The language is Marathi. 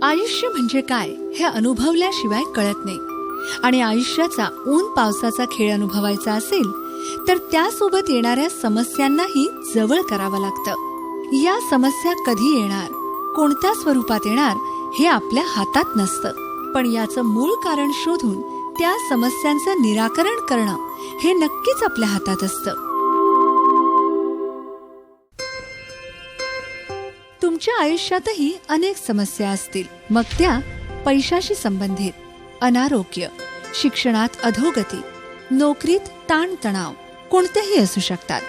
आयुष्य म्हणजे काय हे अनुभवल्याशिवाय कळत नाही. आणि आयुष्याचा ऊन पावसाचा खेळ अनुभवायचा असेल तर त्यासोबत येणाऱ्या समस्यांनाही जवळ करावं लागतं. या समस्या कधी येणार, कोणत्या स्वरूपात येणार हे आपल्या हातात नसतं, पण याचं मूळ कारण शोधून त्या समस्यांचं निराकरण करणं हे नक्कीच आपल्या हातात असतं. तुमच्या आयुष्यातही अनेक समस्या असतील, मग त्या पैशाशी संबंधित, अनारोग्य, शिक्षणात अधोगती, नोकरीत ताणतणाव कोणत्याही असू शकतात.